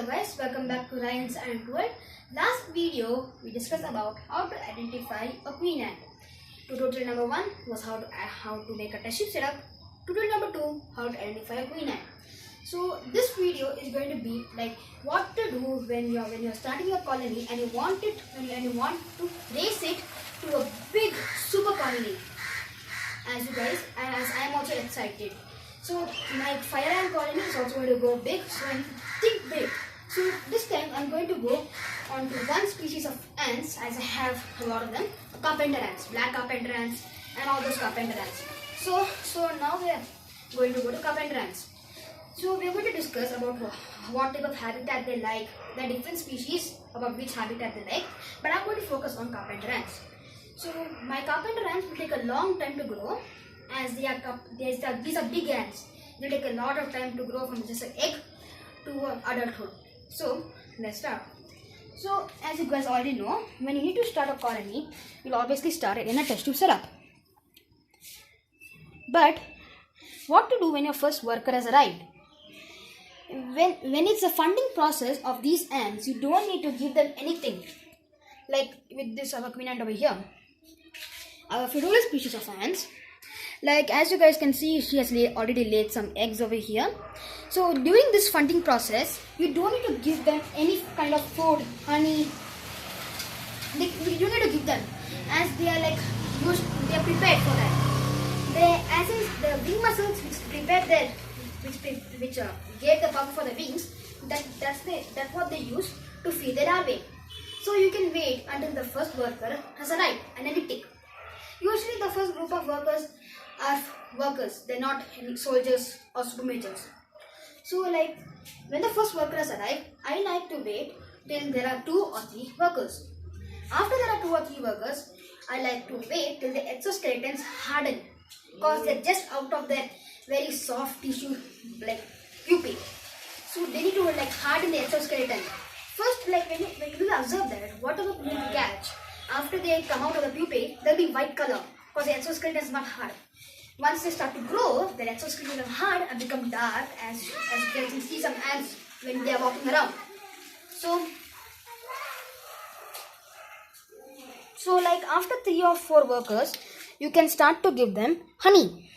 Hello guys, welcome back to Ryan's Ant World. Last video we discussed about how to identify a queen ant. Tutorial number 1 was how to make a test ship setup. Tutorial number 2, how to identify a queen ant. So this video is going to be like what to do when you're starting your colony and you want to raise it to a big super colony. As I am also excited. So my fire ant colony is also going to go big, so I think big. So this time I'm going to go on to one species of ants, as I have a lot of them, carpenter ants, black carpenter ants and all those carpenter ants. So now we are going to go to carpenter ants. So we are going to discuss about what type of habitat they like, the different species about which habitat they like, but I'm going to focus on carpenter ants. So my carpenter ants will take a long time to grow, as these are big ants. They take a lot of time to grow from just an egg to adulthood. So let's start. So as you guys already know, when you need to start a colony, you'll obviously start it in a test tube setup. But what to do when your first worker has arrived? When it's a funding process of these ants, you don't need to give them anything. Like with this our queen ant over here, our Fedora species of ants. Like as you guys can see, she has already laid some eggs over here. So during this funding process, you don't need to give them any kind of food, honey. You don't need to give them, as they are they are prepared for that. As is the wing muscles which gave the power for the wings. That's what they use to feed their larvae. So you can wait until the first worker has arrived and then you take. Usually the first group of workers are workers, they're not any soldiers or supermajors. So like when the first worker has arrived, I like to wait till there are 2 or 3 workers. After there are 2 or 3 workers, I like to wait till the exoskeletons harden, because they're just out of their very soft tissue like pupae. So they need to harden the exoskeleton. First, when you will observe that whatever you catch, after they come out of the pupae, they'll be white color because the exoskeleton is not hard. Once they start to grow, the exoskeleton is hard and become dark, as you can see some ants when they are walking around. So like after 3 or 4 workers, you can start to give them honey.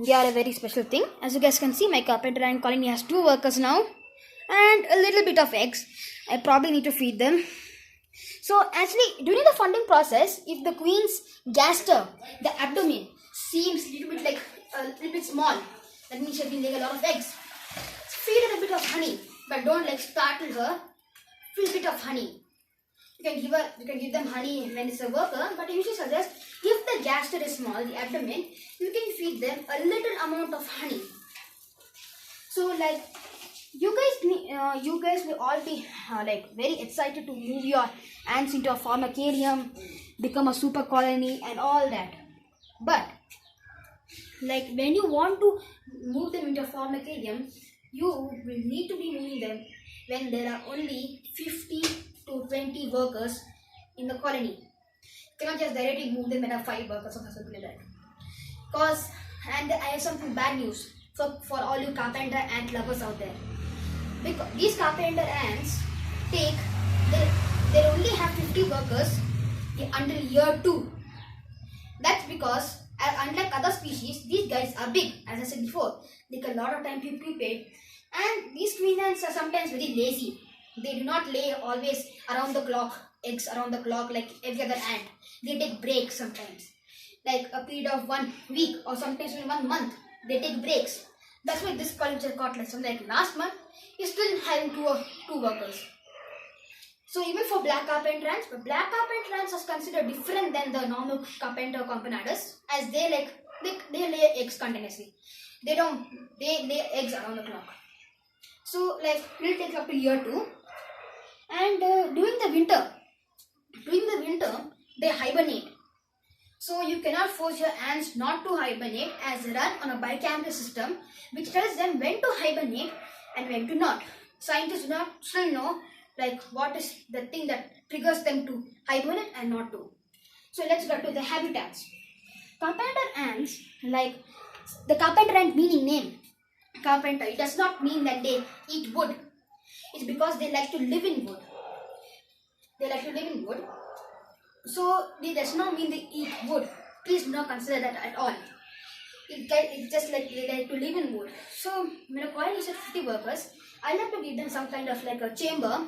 They are a very special thing. As you guys can see, my carpenter ant colony has 2 workers now and a little bit of eggs. I probably need to feed them. So actually, during the funding process, if the queen's gaster, the abdomen, seems a little bit small, that means she has been laying a lot of eggs. Feed her a bit of honey, but don't startle her. Feed a bit of honey. You can give them honey when it's a worker, but I usually suggest if the gaster is small, the abdomen, you can feed them a little amount of honey. So like you guys will all be very excited to move your ants into a pharmacarium, become a super colony and all that. But like when you want to move them into a pharmacarium, you will need to be moving them when there are only 50 to 20 workers in the colony. You cannot just directly move them when there are 5 workers or something like that. And I have something bad news for all you carpenter ant lovers out there. Because these carpenter ants they only have 50 workers until year 2. That's because unlike other species, these guys are big, as I said before. They take a lot of time to pupate, and these queen ants are sometimes very lazy. They do not lay always around the clock, eggs around the clock like every other ant. They take breaks sometimes, like a period of 1 week or sometimes in 1 month. They take breaks. That's why this colony just got something like last month is still having 2 workers. So even for black carpenter ants, but black carpenter ants are considered different than the normal carpenter camponadas, as they lay eggs continuously. They lay eggs around the clock. So like it will take up to year 2. And during the winter, they hibernate. So you cannot force your ants not to hibernate, as they run on a bicameral system which tells them when to hibernate and when to not. Scientists do not still know what is the thing that triggers them to hibernate and not to. So let's go to the habitats. Carpenter ants, like the carpenter ant meaning name, carpenter, it does not mean that they eat wood. is because they like to live in wood. They like to live in wood. So it does not mean they eat wood. Please do not consider that at all. It's just like they like to live in wood. So when a colony is at 50 workers, I like to give them some kind of like a chamber,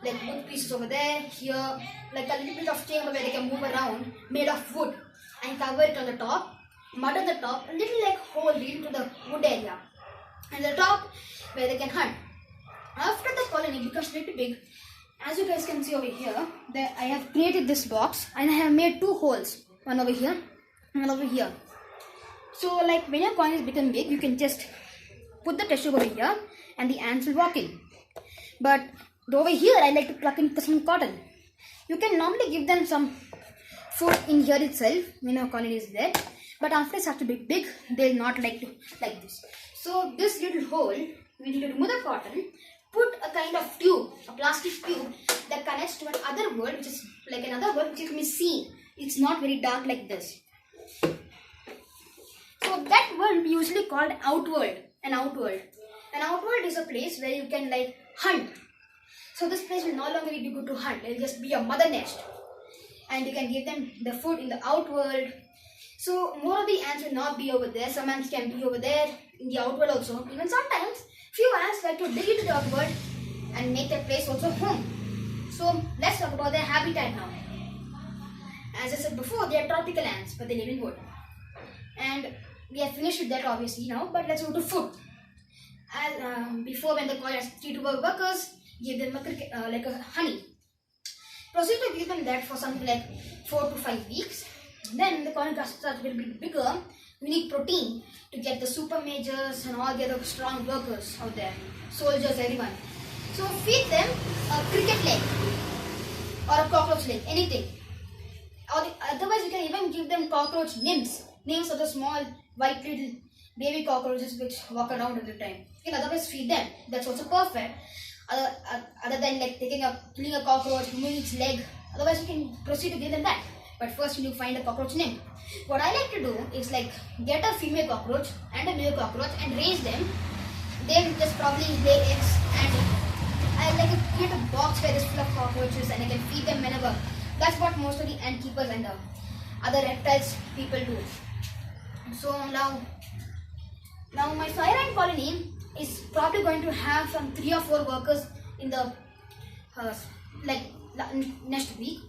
like wood pieces over there, here, like a little bit of chamber where they can move around, made of wood, and cover it on the top, mud on the top, a little like hole leading to the wood area, and the top where they can hunt. After the colony becomes little big, as you guys can see over here, that I have created this box and I have made 2 holes, one over here and one over here. So like when your colony become big, you can just put the test tube over here and the ants will walk in. But over here, I like to pluck in some cotton. You can normally give them some food in here itself when your colony is there. But after it starts to be big, they'll not like this. So this little hole, we need to remove the cotton, put a kind of tube, a plastic tube that connects to another world, which is like another world which you can see. It's not very dark like this. So that world we usually called outworld. An outworld. An outworld is a place where you can like hunt. So this place will no longer be good to hunt. It will just be a mother nest. And you can give them the food in the outworld. So more of the ants will not be over there. Some ants can be over there in the outworld also. Even sometimes few ants like to dig into the outworld and make their place also home. So let's talk about their habitat now. As I said before, they are tropical ants, but they live in wood. And we have finished with that obviously now, but let's go to food. As before, when the colony has 3 to 4 workers, give them like a honey. Proceed to give them that for something like 4 to 5 weeks. Then the colony starts to be bigger. We need protein to get the super majors and all the other strong workers out there, soldiers, everyone. So feed them a cricket leg or a cockroach leg, anything. Otherwise, you can even give them cockroach nymphs. Nymphs are the small white little baby cockroaches which walk around all the time. You can otherwise feed them. That's also perfect. Other than like killing a cockroach, removing its leg. Otherwise, you can proceed to give them that. But first, you need to find a cockroach nymph. What I like to do is like get a female cockroach and a male cockroach and raise them. They will just probably lay eggs, and I like to create a box where there's full of cockroaches and I can feed them whenever. That's what most of the ant keepers and the other reptiles people do. So now my fire ant colony is probably going to have some 3 or 4 workers in the next week.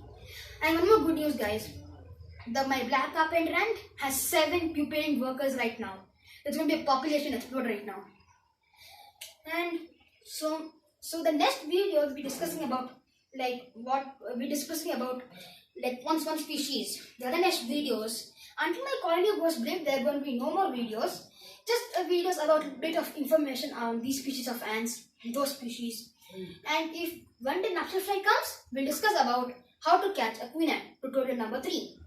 And one more good news, guys. My black carpenter ant has 7 pupating workers right now. There's going to be a population explode right now. And so the next video we'll be discussing about one species. The other next videos, until my colony goes big, there are going to be no more videos. Just videos about a bit of information on these species of ants, those species. And if one day natural fly comes, we'll discuss about how to catch a queen ant, tutorial number 3.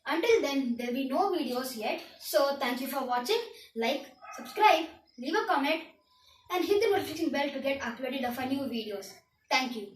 Until then, there will be no videos yet. So thank you for watching. Like, subscribe, leave a comment, and hit the notification bell to get updated of our new videos. Thank you.